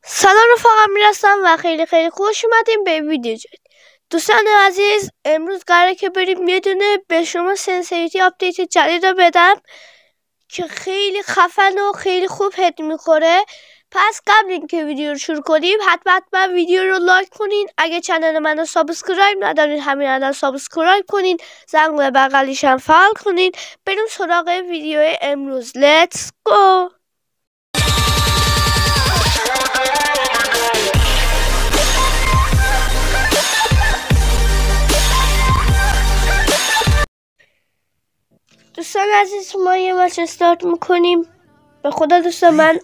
سلام رفقا، میرسم و خیلی خوش اومدیم به ویدیو جدید. دوستان عزیز، امروز قراره که بریم یه دونه به شما سنسیتی آپدیت جدید رو بدم که خیلی خفن و خیلی خوب هد میخوره. پس قبل اینکه ویدیو رو شروع کنیم حتما ویدیو رو لایک کنین. اگه چنل منو سابسکرایب ندارین همین الان سابسکرایب کنین، زنگ بغلیش هم فعال کنین. بریم سراغ ویدیو امروز. Let's go. دوستان عزیز، ما یه مچ استارت میکنیم. به خدا دوستان من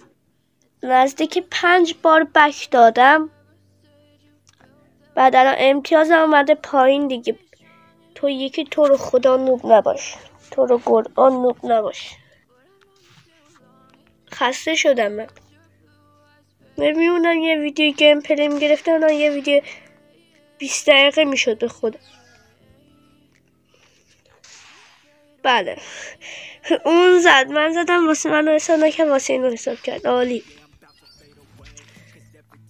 نزدیک 5 بار بک دادم. بعد الان امتیازم اومده پایین دیگه. تو رو خدا نوب نباش، تو رو قرآن نوب نباش. خسته شدم من. میمونم یه ویدیو گیم پلی میگرفتم، الان یه ویدیو 20 دقیقه میشد به خدا. بله اون زد، من زدم، واسه من حساب نکرد، واسه اینو حساب کرد. عالی.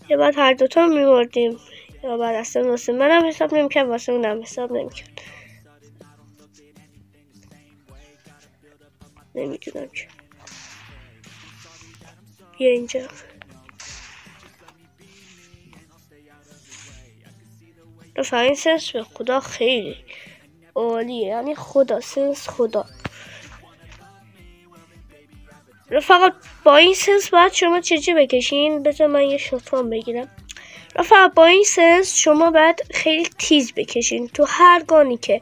یا بعد هر دوتا میوردیم یا بعد اصلا واسه منم حساب نمیکرد، واسه اونم حساب نمیکرد. نمیدونم چه. بیا اینجا. رفقا این سنس به خدا خیلی عالیه، یعنی خدا سنس خدا. رفقا با این سنس باید شما چجی بکشین؟ بذار من یه شطران بگیرم. رفقا با این سنس شما باید خیلی تیز بکشین تو هر گانی که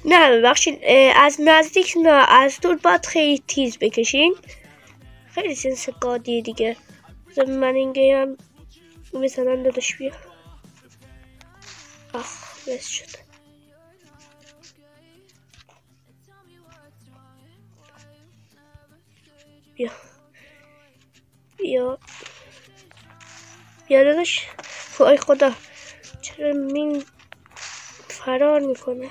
نه ببخشید از نزدیک نه از دور باید خیلی تیز بکشین. خیلی سنس قادیه دیگه. بذار من این گیم مثلا داداش بیا. بس شد. بیا داداش. وای خدا چرا مین فرار میکنه.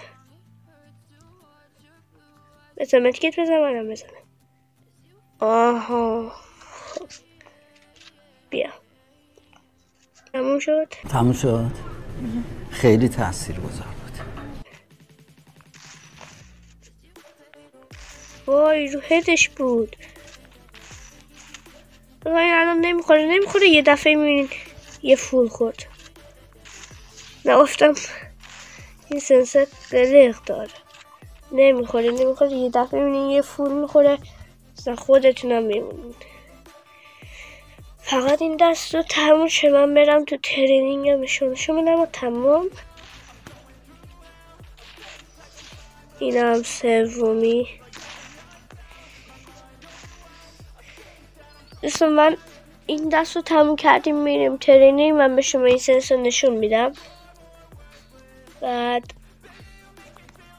بزن متکت، بزن منم بزنم. آها بیا. تموم شد. خیلی تاثیرگذار بود. وای رو هدش بود. وای الان نمیخوره. یه دفعه میبینین یه فول خورد. نگفتم این سنسر قلق داره. نمیخوره. یه دفعه میبینین یه فول میخوره. مثلا خودتونم میمونین. فقط این دست رو تموم شه من برم تو ترینینگم شما نما تمام. اینم سومی. دوستان من این دست رو تموم کردیم میریم ترینینگ. من به شما این سنس رو نشون میدم. بعد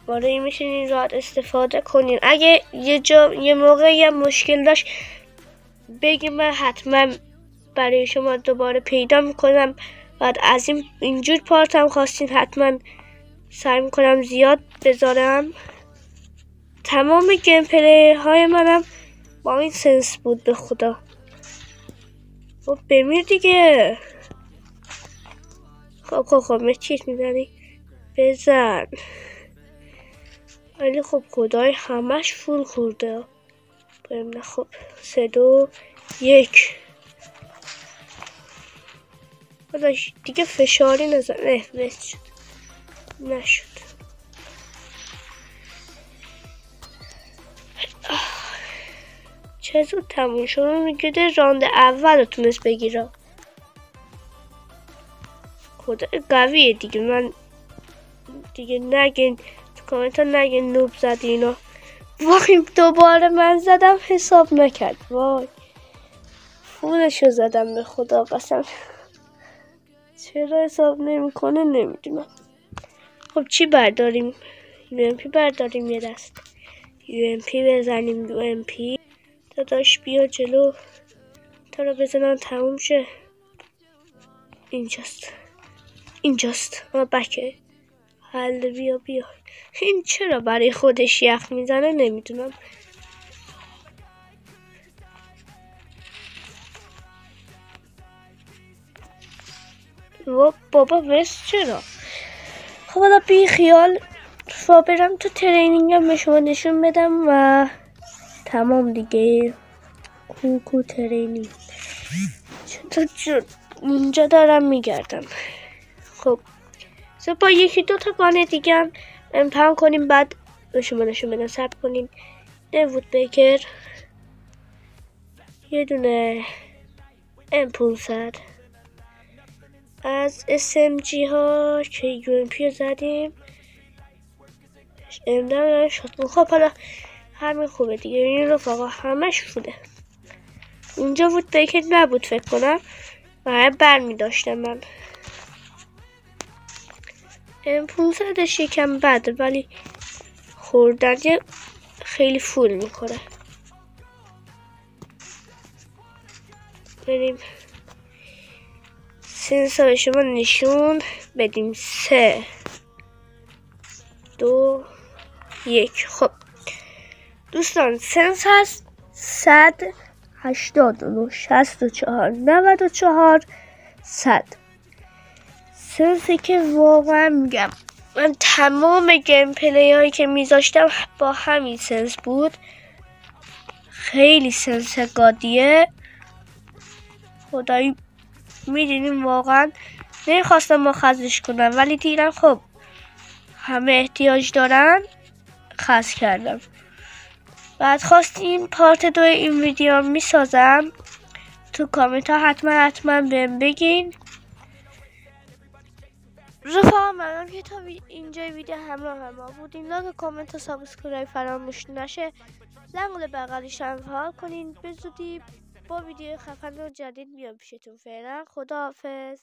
برای این میشینین راحت استفاده کنین. اگه یه موقع یه مشکل داشت بگی، من حتما برای شما دوباره پیدا میکنم. بعد از اینجور پارت هم خواستین حتما سعی میکنم زیاد بذارم. تمام گیم پلی های منم با این سنس بود به خدا. خب بمیر دیگه. خب مچیت میزنی بزن. ولی خب خدای همش فول خورده. بریم. نه خب 3 2 1. خداش دیگه فشاری نزن. بس شد. نشد. چه زود تموم شد. میگه راند اول رو تونست بگیره. خدا قویه دیگه. من دیگه نگین تو کامنت ها نگین نوب زدی اینا. وای دوباره من زدم حساب نکرد. وای فولشو زدم به خدا قسم. چرا حساب نمیکنه نمیدونم. خب چی برداریم؟ UMP برداریم. یه دست UMP بزنیم. UMP داداش بیا جلو تا رو بزنم تموم شه. اینجاست ما بکه. حل بیا. این چرا برای خودش یخ میزنه نمیدونم. و بابا وست چرا؟ خب حالا بی خیال و برم تو ترینینگم به شما نشون بدم و تمام دیگه. کوکو ترینینگ چطور اینجا دارم میگردم. خب با یکی دو تا گانه دیگه هم امتحان کنیم، بعد به شما نشون بدم. صبر کنین. وود بیکر، یه دونه M500 از SMG ها که UMP رو زدیم. امدام شد. خب حالا همین خوبه دیگه. این رفاقا همش بوده. اینجا وود بیکر نبود فکر کنم و برمی داشتم من. M500ش یکم بده ولی خوردن خیلی فول میکنه. بریم سنسا به شما نشون بدیم. 3 2 1. خب دوستان سنس هست 189 64 94 100. سنسی که واقعا میگم من تمام گیم پلی هایی که میذاشتم با همین سنس بود. خیلی سنس گادیه. خدایی میدونیم واقعا نمیخواستم ما خزش کنم ولی دیدم خب همه احتیاج دارن، خز کردم. بعد خواستین پارت 2 این ویدیو میسازم، تو کامنت ها حتما بهم بگین. رفاقا ممنون که تا اینجای ویدیو همراه ما بودین. لایک، کامنت و سابسکرایب فراموش نشه. زنگوله بغلیش هم فعال کنین. به زودی با ویدیو خفن و جدید میام پیشتون. فعلا خداحافظ.